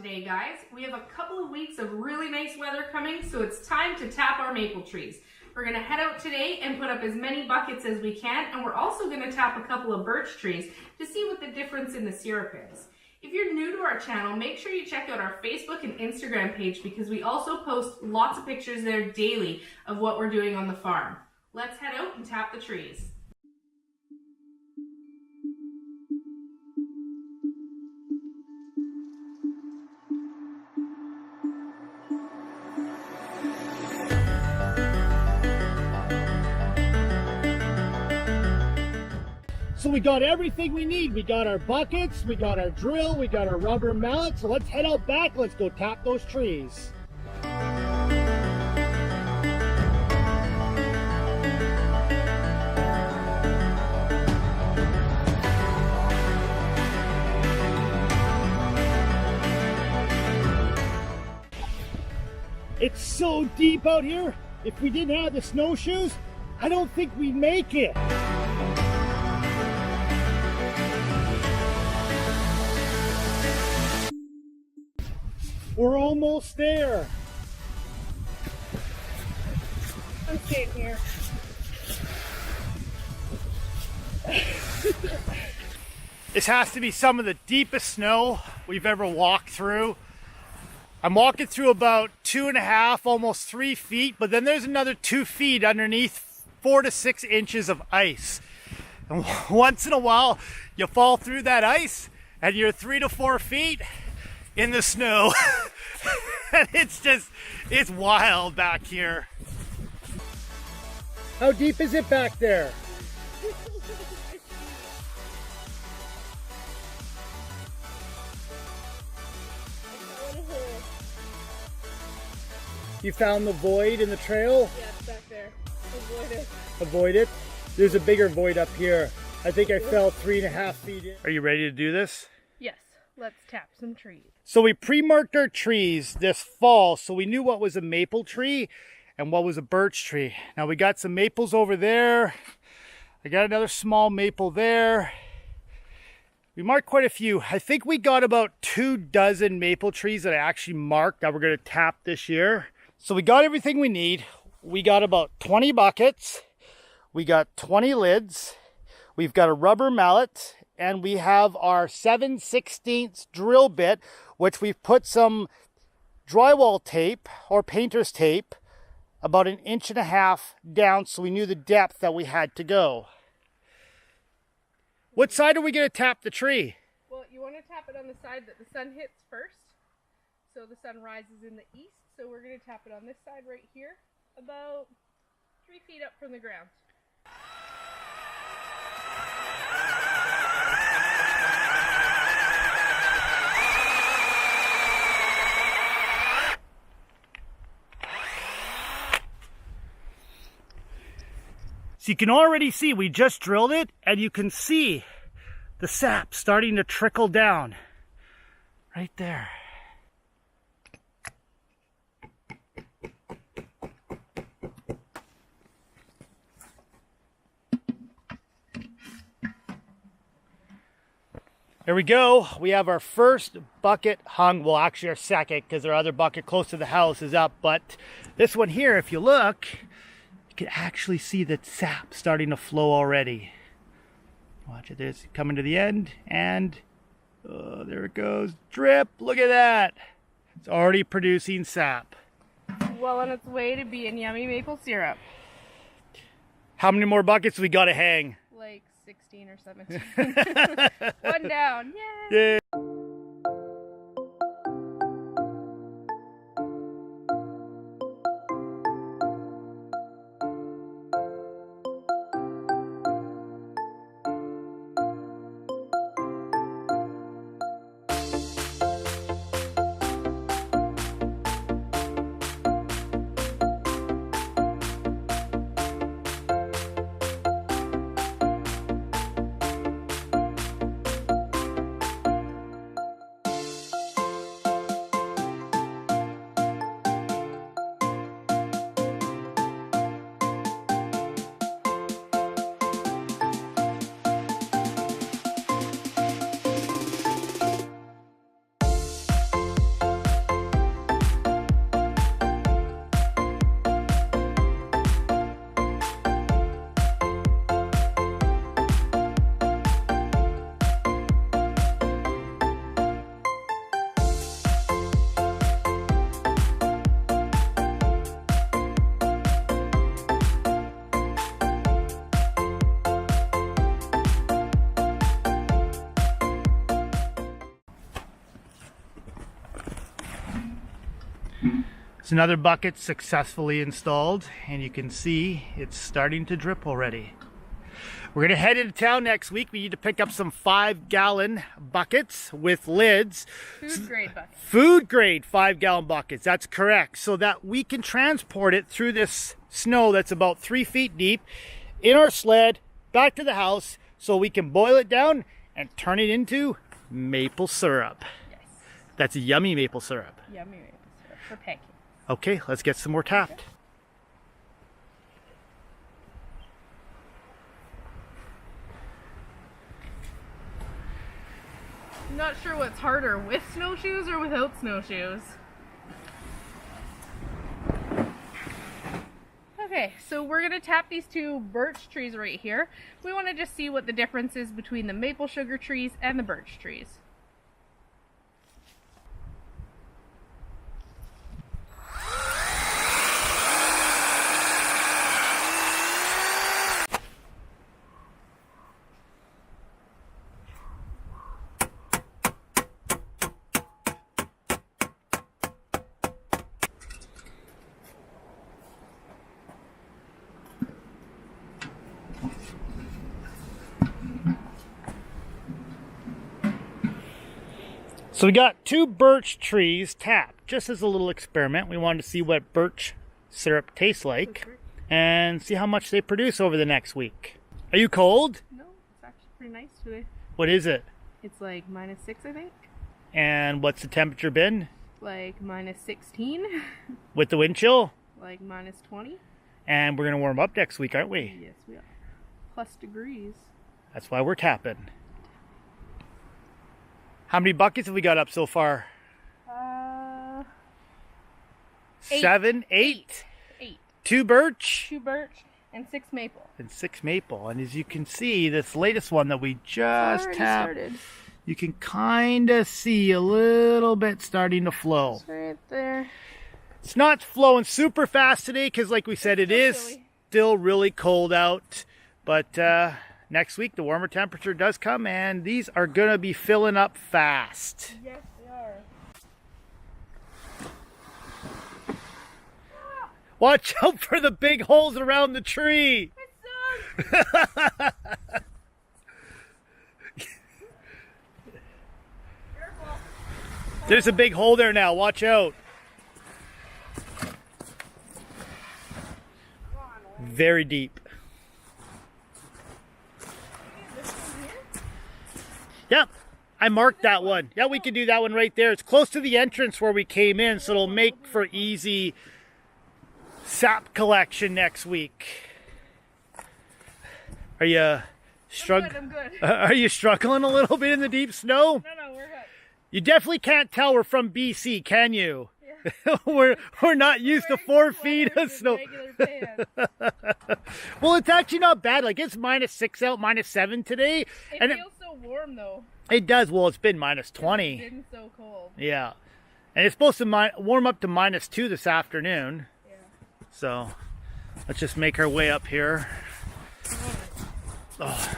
today, guys. We have a couple of weeks of really nice weather coming, so it's time to tap our maple trees. We're gonna head out today and put up as many buckets as we can, and we're also gonna tap a couple of birch trees to see what the difference in the syrup is. If you're new to our channel, make sure you check out our Facebook and Instagram page because we also post lots of pictures there daily of what we're doing on the farm. Let's head out and tap the trees. So we got everything we need. We got our buckets, we got our drill, we got our rubber mallet. So let's head out back. Let's go tap those trees. It's so deep out here. If we didn't have the snowshoes, I don't think we'd make it. We're almost there. I'm staying here. This has to be some of the deepest snow we've ever walked through. I'm walking through about 2.5, almost 3 feet, but then there's another 2 feet underneath 4 to 6 inches of ice. And once in a while, you fall through that ice and you're 3 to 4 feet in the snow. And it's wild back here. How deep is it back there? You found the void in the trail? Yeah, it's back there. Avoid it. Avoid it? There's a bigger void up here. I think I fell 3.5 feet in. Are you ready to do this? Yes, let's tap some trees. So we pre-marked our trees this fall, so we knew what was a maple tree and what was a birch tree. Now we got some maples over there. I got another small maple there. We marked quite a few. I think we got about 24 maple trees that I actually marked that we're gonna tap this year. So we got everything we need. We got about 20 buckets. We got 20 lids. We've got a rubber mallet, and we have our 7/16 drill bit, which we've put some drywall tape or painter's tape about 1.5 inches down so we knew the depth that we had to go. What side are we going to tap the tree? Well, you want to tap it on the side that the sun hits first. So the sun rises in the east. So we're going to tap it on this side right here, about 3 feet up from the ground. So you can already see we just drilled it, and you can see the sap starting to trickle down right there. There we go. We have our first bucket hung. Well, actually our second, because our other bucket close to the house is up. But this one here, if you look, you can actually see the sap starting to flow already. Watch it, it's coming to the end, and oh, there it goes. Drip, look at that. It's already producing sap. Well on its way to being yummy maple syrup. How many more buckets we got to hang? Like 16 or 17. One down, yay! Yeah. It's another bucket successfully installed, and you can see it's starting to drip already. We're gonna head into town next week. We need to pick up some 5-gallon buckets with lids. Food grade buckets. Food grade 5-gallon buckets, that's correct. So that we can transport it through this snow that's about 3 feet deep in our sled back to the house so we can boil it down and turn it into maple syrup. Yes. That's yummy maple syrup. Yummy maple syrup for pancakes. Okay, let's get some more tapped. Okay. I'm not sure what's harder, with snowshoes or without snowshoes. Okay, so we're gonna tap these 2 birch trees right here. We want to just see what the difference is between the maple sugar trees and the birch trees. So we got 2 birch trees tapped, just as a little experiment. We wanted to see what birch syrup tastes like and see how much they produce over the next week. Are you cold? No, it's actually pretty nice today. What is it? It's like -6, I think. And what's the temperature been? Like -16. With the wind chill? Like -20. And we're going to warm up next week, aren't we? Yes, we are. Plus degrees. That's why we're tapping. How many buckets have we got up so far? 7, 8. 8. 2 birch. 2 birch and 6 maple. And 6 maple. And as you can see, this latest one that we just tapped, you can kind of see a little bit starting to flow. It's right there. It's not flowing super fast today because, like we said, it is still really cold out. But next week, the warmer temperature does come, and these are going to be filling up fast. Yes, they are. Watch out for the big holes around the tree. There's a big hole there now. Watch out. Very deep. Yep, I marked that one. Yeah, we can do that one right there. It's close to the entrance where we came in, so it'll make for easy sap collection next week. Are you struggling? I'm good. Are you struggling a little bit in the deep snow? No, we're good. You definitely can't tell we're from BC, can you? Yeah. we're not used to 4 feet of snow. Well, it's actually not bad. Like, it's -6 out, -7 today. It feels so warm though. It does. Well, it's been -20. It's been so cold. Yeah. And it's supposed to warm up to -2 this afternoon. Yeah. So let's just make our way up here. Oh.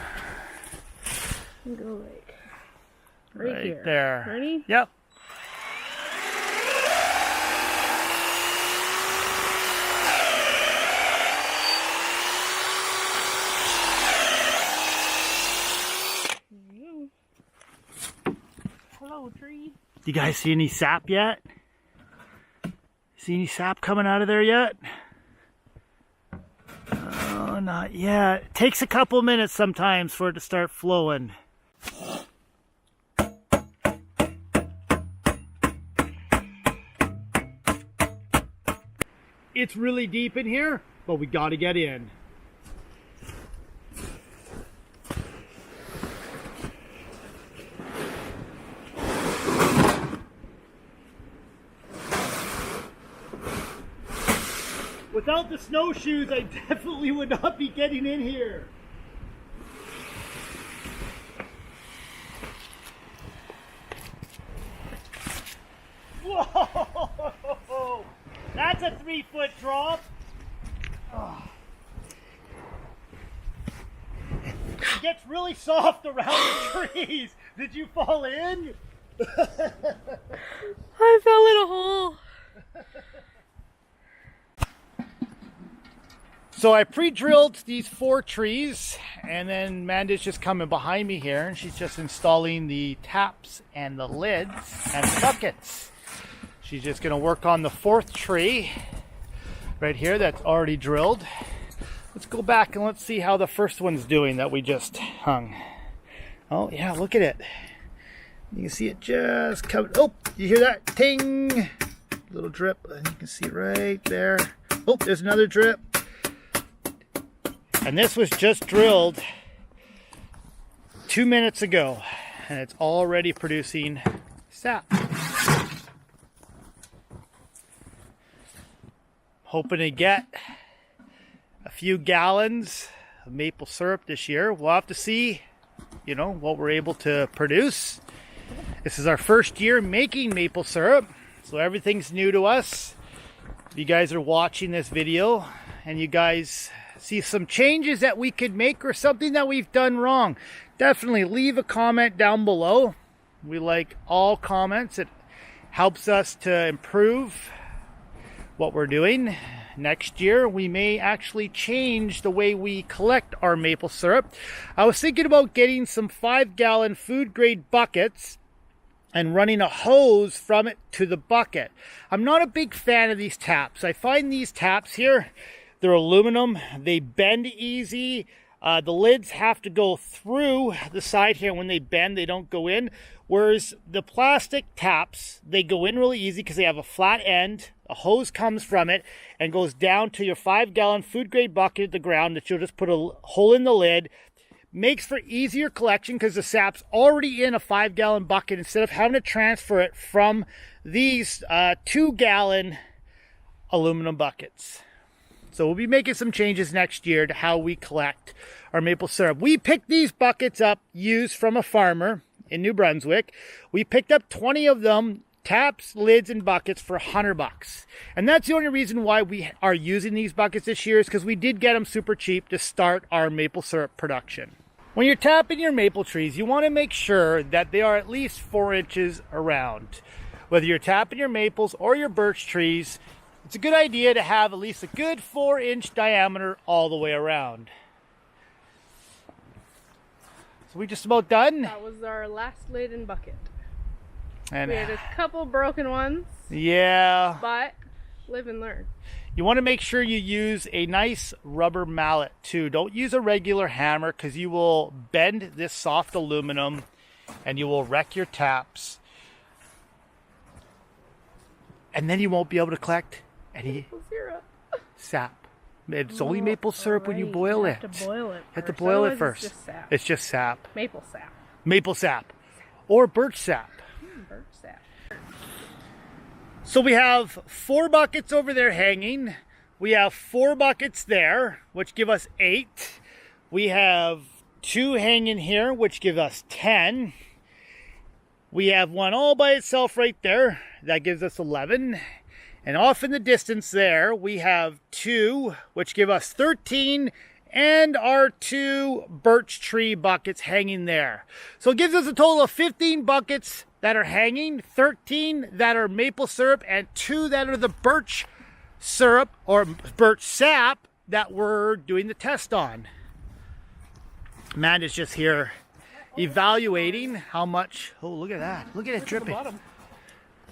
Go like right here. There. Ready? Yep. Hello, tree. You guys see any sap yet? See any sap coming out of there yet? Oh, not yet. It takes a couple minutes sometimes for it to start flowing. It's really deep in here, but we got to get in. Without the snowshoes, I definitely would not be getting in here. Whoa! That's a 3-foot drop. Oh. It gets really soft around the trees. Did you fall in? I fell in a hole. So I pre-drilled these 4 trees, and then Amanda's just coming behind me here, and she's just installing the taps and the lids and the buckets. She's just going to work on the 4th tree right here that's already drilled. Let's go back and let's see how the first one's doing that we just hung. Oh yeah, look at it. You can see it just coming. Oh, you hear that? Ting! Little drip. You can see right there. Oh, there's another drip. And this was just drilled 2 minutes ago, and it's already producing sap. Hoping to get a few gallons of maple syrup this year. We'll have to see, you know, what we're able to produce. This is our first year making maple syrup, so everything's new to us. If you guys are watching this video and you guys see some changes that we could make or something that we've done wrong, definitely leave a comment down below. We like all comments. It helps us to improve what we're doing. Next year we may actually change the way we collect our maple syrup. I was thinking about getting some 5-gallon food grade buckets and running a hose from it to the bucket. I'm not a big fan of these taps. I find these taps here, they're aluminum, they bend easy. The lids have to go through the side here. When they bend, they don't go in. Whereas the plastic taps, they go in really easy because they have a flat end. A hose comes from it and goes down to your 5-gallon food grade bucket at the ground that you'll just put a hole in the lid. Makes for easier collection because the sap's already in a 5-gallon bucket instead of having to transfer it from these 2-gallon aluminum buckets. So we'll be making some changes next year to how we collect our maple syrup. We picked these buckets up used from a farmer in New Brunswick. We picked up 20 of them, taps, lids, and buckets for $100. And that's the only reason why we are using these buckets this year, is because we did get them super cheap to start our maple syrup production. When you're tapping your maple trees, you want to make sure that they are at least 4 inches around. Whether you're tapping your maples or your birch trees, it's a good idea to have at least a good 4-inch diameter all the way around. So we just about done? That was our last lid and bucket. And we had a couple broken ones. Yeah. But live and learn. You want to make sure you use a nice rubber mallet too. Don't use a regular hammer because you will bend this soft aluminum and you will wreck your taps. And then you won't be able to collect any Maple syrup. sap. It's only maple syrup when you boil it. You have to boil it. You have to boil it first. It's just sap. It's just sap. Maple sap. Maple sap. Or birch sap. Birch sap. So we have 4 buckets over there hanging. We have 4 buckets there, which give us 8. We have 2 hanging here, which give us 10. We have one all by itself right there. That gives us 11. And off in the distance there, we have 2, which give us 13, and our 2 birch tree buckets hanging there. So it gives us a total of 15 buckets that are hanging, 13 that are maple syrup, and 2 that are the birch syrup or birch sap that we're doing the test on. Amanda's just here evaluating how much. Oh, look at that. Look at it dripping.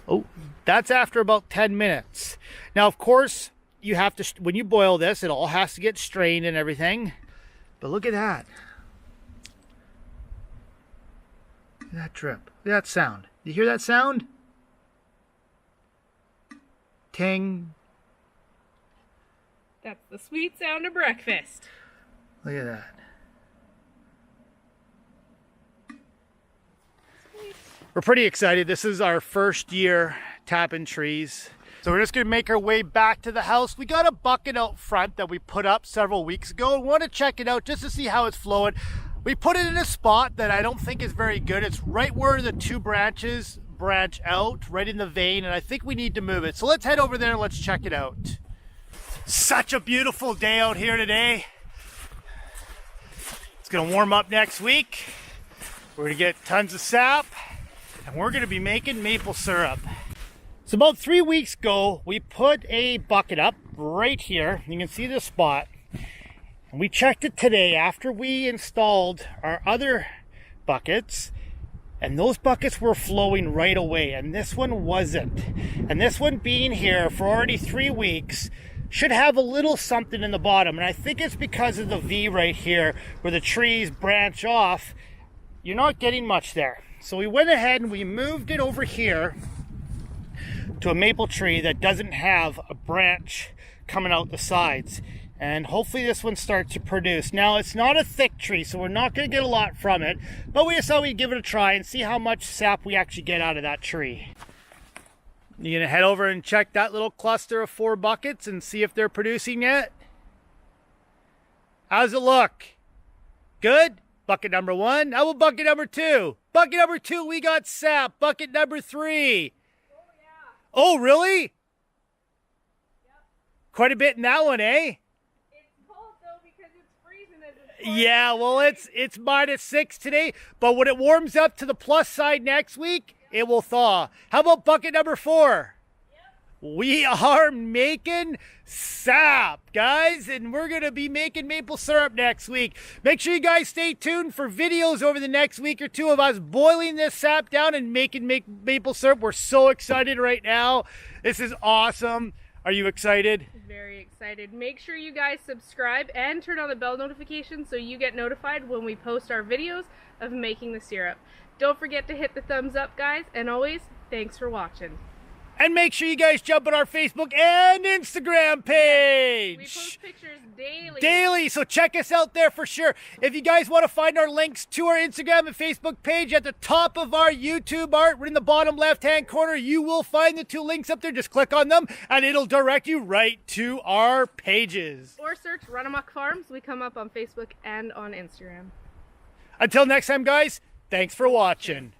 Oh, that's after about 10 minutes. Now, of course, you have to, when you boil this, it all has to get strained and everything. But look at that. Look at that drip. Look at that sound. You hear that sound? Ting. That's the sweet sound of breakfast. Look at that. We're pretty excited. This is our first year tapping trees. So we're just gonna make our way back to the house. We got a bucket out front that we put up several weeks ago. We want to check it out just to see how it's flowing. We put it in a spot that I don't think is very good. It's right where the 2 branches branch out, right in the vein, and I think we need to move it. So let's head over there and let's check it out. Such a beautiful day out here today. It's gonna warm up next week. We're gonna get tons of sap. And we're going to be making maple syrup. So about 3 weeks ago, we put a bucket up right here. You can see the spot. We checked it today after we installed our other buckets, and those buckets were flowing right away, and this one wasn't. And this one being here for already 3 weeks should have a little something in the bottom, and I think it's because of the V right here where the trees branch off. You're not getting much there. So we went ahead and we moved it over here to a maple tree that doesn't have a branch coming out the sides, and hopefully this one starts to produce. Now, it's not a thick tree, so we're not going to get a lot from it, but we just thought we'd give it a try and see how much sap we actually get out of that tree. You gonna head over and check that little cluster of 4 buckets and see if they're producing yet? How's it look? Good? Bucket number 1. How about bucket number 2? Bucket number 2, we got sap. Bucket number 3. Oh, yeah. Oh, really? Yep. Quite a bit in that one, eh? It's cold, though, because it's freezing. Yeah, well, it's -6 today, but when it warms up to the plus side next week, it will thaw. How about bucket number 4? Yep. We are making sap, guys, and we're going to be making maple syrup next week. Make sure you guys stay tuned for videos over the next week or 2 of us boiling this sap down and making maple syrup. We're so excited right now. This is awesome. Are you excited? Very excited. Make sure you guys subscribe and turn on the bell notification so you get notified when we post our videos of making the syrup. Don't forget to hit the thumbs up, guys, and always, thanks for watching. And make sure you guys jump on our Facebook and Instagram page. We post pictures daily. Daily, so check us out there for sure. If you guys want to find our links to our Instagram and Facebook page at the top of our YouTube art, in the bottom left-hand corner, you will find the 2 links up there. Just click on them, and it'll direct you right to our pages. Or search Run Amok Farms. We come up on Facebook and on Instagram. Until next time, guys, thanks for watching.